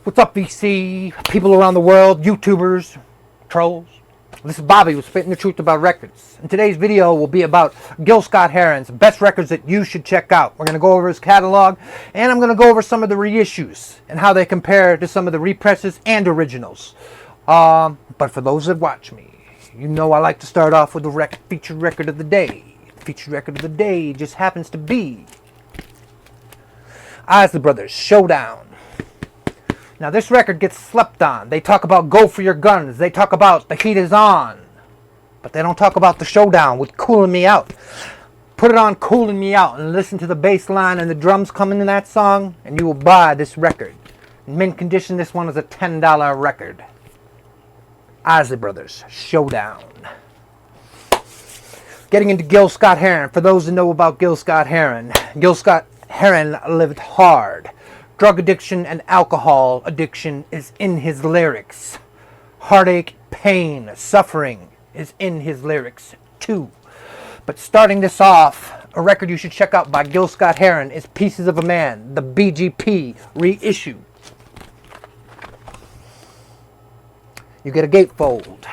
What's up, VC? People around the world, YouTubers, trolls. This is Bobby with Spitting the Truth About Records. And today's video will be about Gil Scott-Heron's best records that you should check out. We're going to go over his catalog, and I'm going to go over some of the reissues and how they compare to some of the represses and originals. But for those that watch me, you know I like to start off with the featured record of the day. The featured record of the day just happens to be Isley Brothers, Showdown. Now this record gets slept on. They talk about Go For Your Guns. They talk about The Heat Is On. But they don't talk about the Showdown with Coolin' Me Out. Put it on Coolin' Me Out and listen to the bass line and the drums coming in that song, and you will buy this record. In mint condition, this one is a $10 record. Isley Brothers, Showdown. Getting into Gil Scott-Heron. For those that know about Gil Scott-Heron, Gil Scott-Heron lived hard. Drug addiction and alcohol addiction is in his lyrics. Heartache, pain, suffering is in his lyrics too. But starting this off, a record you should check out by Gil Scott-Heron is Pieces of a Man, the BGP reissue. You get a gatefold.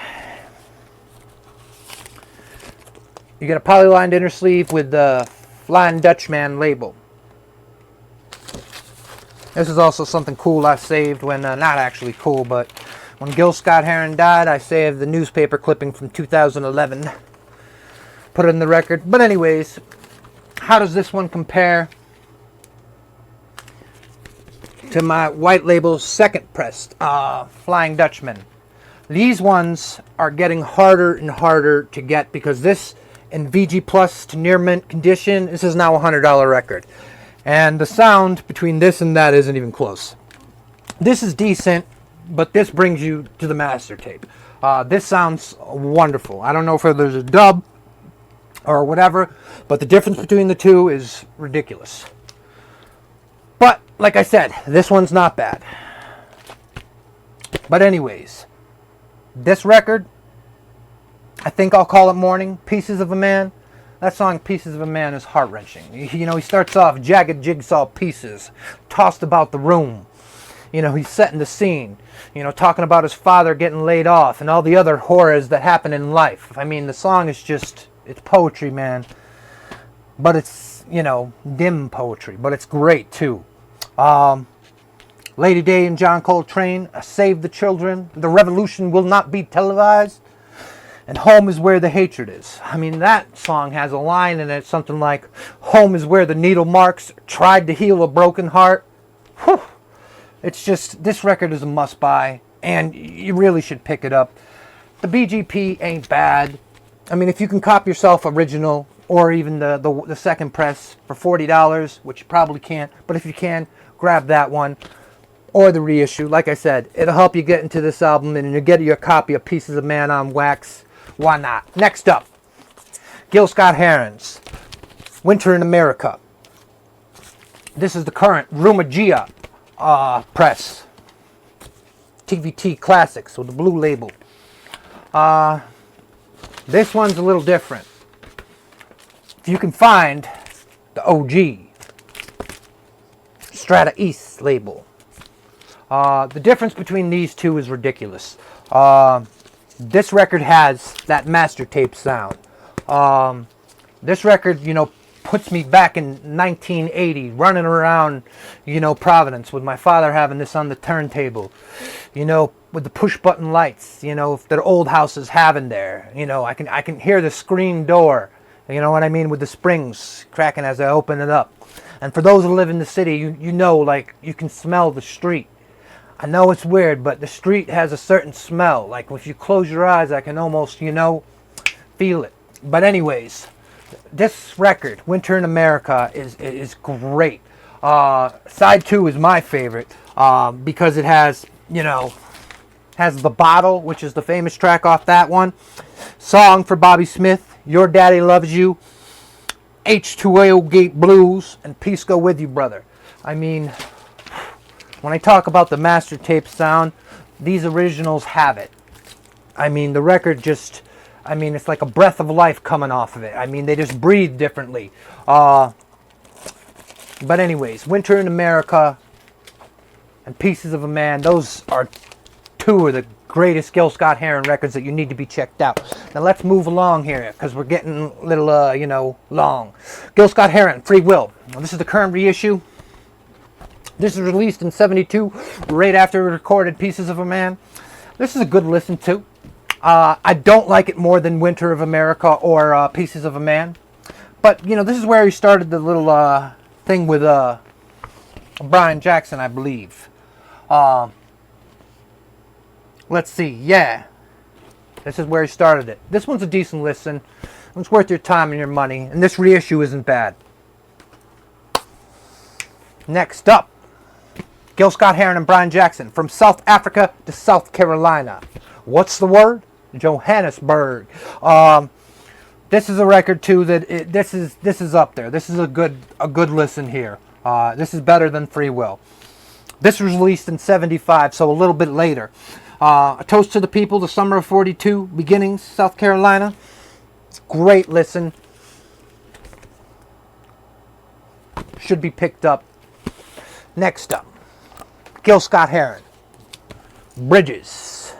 You get a polylined inner sleeve with the Flying Dutchman label. This is also something cool I saved when, not actually cool, but when Gil Scott-Heron died, I saved the newspaper clipping from 2011. Put it in the record. But anyways, how does this one compare to my white label second pressed Flying Dutchman? These ones are getting harder and harder to get because this in VG Plus to near mint condition, this is now a $100 record. And the sound between this and that isn't even close. This is decent, but this brings you to the master tape. This sounds wonderful. I don't know if there's a dub or whatever, but the difference between the two is ridiculous. But, like I said, this one's not bad. But anyways, this record, I think I'll call it Morning, Pieces of a Man. That song, Pieces of a Man, is heart-wrenching. You know, he starts off, jagged jigsaw pieces, tossed about the room. You know, he's setting the scene. You know, talking about his father getting laid off and all the other horrors that happen in life. I mean, the song is just, it's poetry, man. But it's, you know, dim poetry. But it's great, too. Lady Day and John Coltrane, Save the Children. The revolution will not be televised. And home is where the hatred is. I mean, that song has a line in it, something like, home is where the needle marks, tried to heal a broken heart. Whew. It's just, this record is a must-buy, and you really should pick it up. The BGP ain't bad. I mean, if you can cop yourself original, or even the second press for $40, which you probably can't, but if you can, grab that one. Or the reissue. Like I said, it'll help you get into this album, and you'll get your copy of Pieces of Man on wax. Why not? Next up, Gil Scott-Heron's Winter in America. This is the current Rumagia press. TVT Classics with the blue label. This one's a little different. If you can find the OG Strata East label. The difference between these two is ridiculous. This record has that master tape sound. This record, you know, puts me back in 1980, running around, you know, Providence with my father having this on the turntable, you know, with the push button lights, you know, that old houses having there. You know, I can hear the screen door, you know what I mean, with the springs cracking as I open it up. And for those who live in the city, you know, like, you can smell the street. I know it's weird, but the street has a certain smell. Like, if you close your eyes, I can almost, you know, feel it. But anyways, this record, Winter in America, is great. Side 2 is my favorite because it has, you know, has The Bottle, which is the famous track off that one. Song for Bobby Smith, Your Daddy Loves You, H2O Gate Blues, and Peace Go With You, Brother. I mean, when I talk about the master tape sound, these originals have it. I mean, the record just, I mean, it's like a breath of life coming off of it. I mean, they just breathe differently. But anyways, Winter in America, and Pieces of a Man. Those are two of the greatest Gil Scott-Heron records that you need to be checked out. Now let's move along here because we're getting a little, long. Gil Scott-Heron, Free Will. Now, this is the current reissue. This is released in '72, right after we recorded Pieces of a Man. This is a good listen to. I don't like it more than Winter of America or Pieces of a Man. But, this is where he started the little thing with Brian Jackson, I believe. Let's see. Yeah. This is where he started it. This one's a decent listen. It's worth your time and your money. And this reissue isn't bad. Next up, Gil Scott-Heron and Brian Jackson, From South Africa to South Carolina. What's the word? Johannesburg. This is a record too that this is up there. This is a good listen here. This is better than Free Will. This was released in '75, so a little bit later. A Toast to the People, the Summer of '42, Beginnings, South Carolina. Great listen. Should be picked up. Next up, Gil Scott-Heron, Bridges.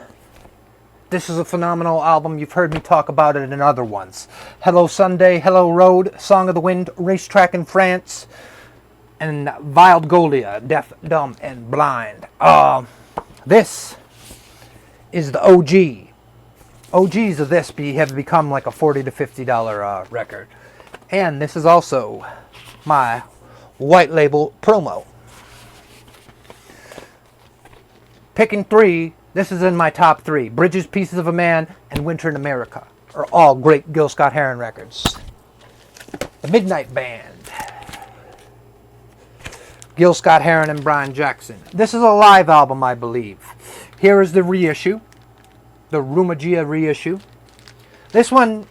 This is a phenomenal album. You've heard me talk about it in other ones. Hello Sunday, Hello Road, Song of the Wind, Racetrack in France, and Wild Golia, Deaf, Dumb, and Blind. This is the OG. OGs of this have become like a $40 to $50 record. And this is also my white label promo. Picking three, this is in my top three. Bridges, Pieces of a Man, and Winter in America are all great Gil Scott-Heron records. The Midnight Band. Gil Scott-Heron and Brian Jackson. This is a live album, I believe. Here is the reissue. The Rumagia reissue. This one,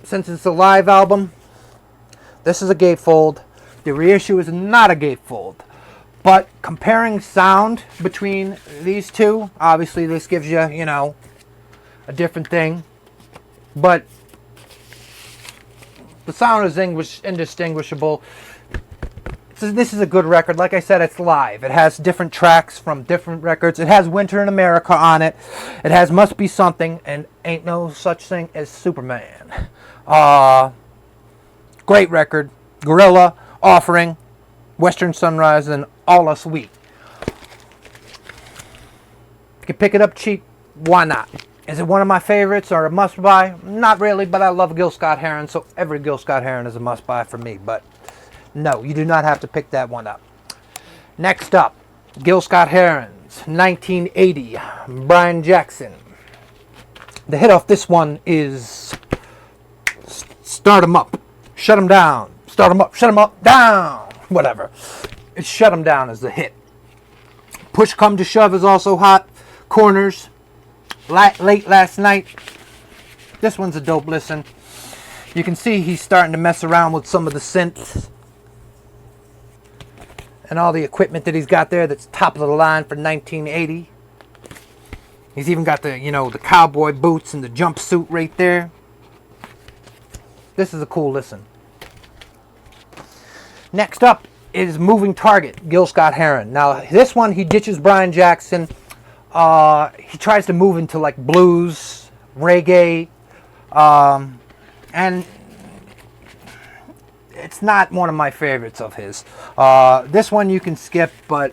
since it's a live album, this is a gatefold. The reissue is not a gatefold. But comparing sound between these two, obviously this gives you, a different thing. But the sound is indistinguishable. This is a good record. Like I said, it's live. It has different tracks from different records. It has Winter in America on it. It has Must Be Something and Ain't No Such Thing as Superman. Great record. Gorilla, Offering, Western Sunrise, and All Us We. You can pick it up cheap. Why not? Is it one of my favorites or a must-buy? Not really, but I love Gil Scott-Heron, so every Gil Scott-Heron is a must-buy for me. But no, you do not have to pick that one up. Next up, Gil Scott-Heron's 1980, Brian Jackson. The hit off this one is Start 'em Up, Shut 'em Down. Start 'em Up, Shut 'em Up, Down. Whatever. It's Shut 'em Down is the hit. Push Come to Shove is also hot. Corners. Late Last Night. This one's a dope listen. You can see he's starting to mess around with some of the synths and all the equipment that he's got there that's top of the line for 1980. He's even got the, the cowboy boots and the jumpsuit right there. This is a cool listen. Next up is Moving Target, Gil Scott-Heron. Now, this one, he ditches Brian Jackson. He tries to move into like blues, reggae, and it's not one of my favorites of his. This one you can skip, but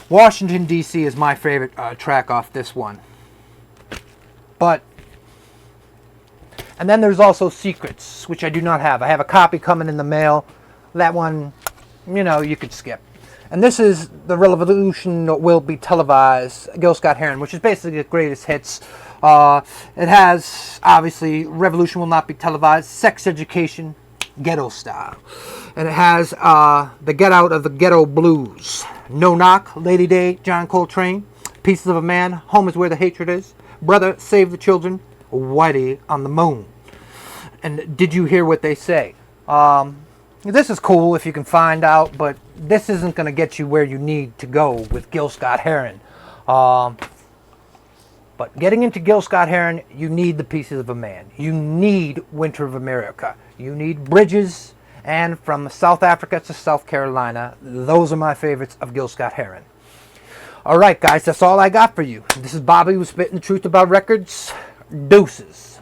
Washington, D.C. is my favorite track off this one. And then there's also Secrets, which I do not have. I have a copy coming in the mail. That one, you could skip. And this is The Revolution Will Be Televised, Gil Scott-Heron, which is basically the greatest hits. It has, obviously, Revolution Will Not Be Televised, Sex Education, Ghetto Style. And it has The Get Out of the Ghetto Blues, No Knock, Lady Day, John Coltrane, Pieces of a Man, Home is Where the Hatred Is, Brother, Save the Children, Whitey on the Moon. And Did You Hear What They Say? This is cool if you can find out, but this isn't going to get you where you need to go with Gil Scott-Heron. But getting into Gil Scott-Heron, you need the Pieces of a Man. You need Winter of America. You need Bridges, And from South Africa to South Carolina, those are my favorites of Gil Scott-Heron. All right, guys, that's all I got for you. This is Bobby with Spitting the Truth About Records. Deuces.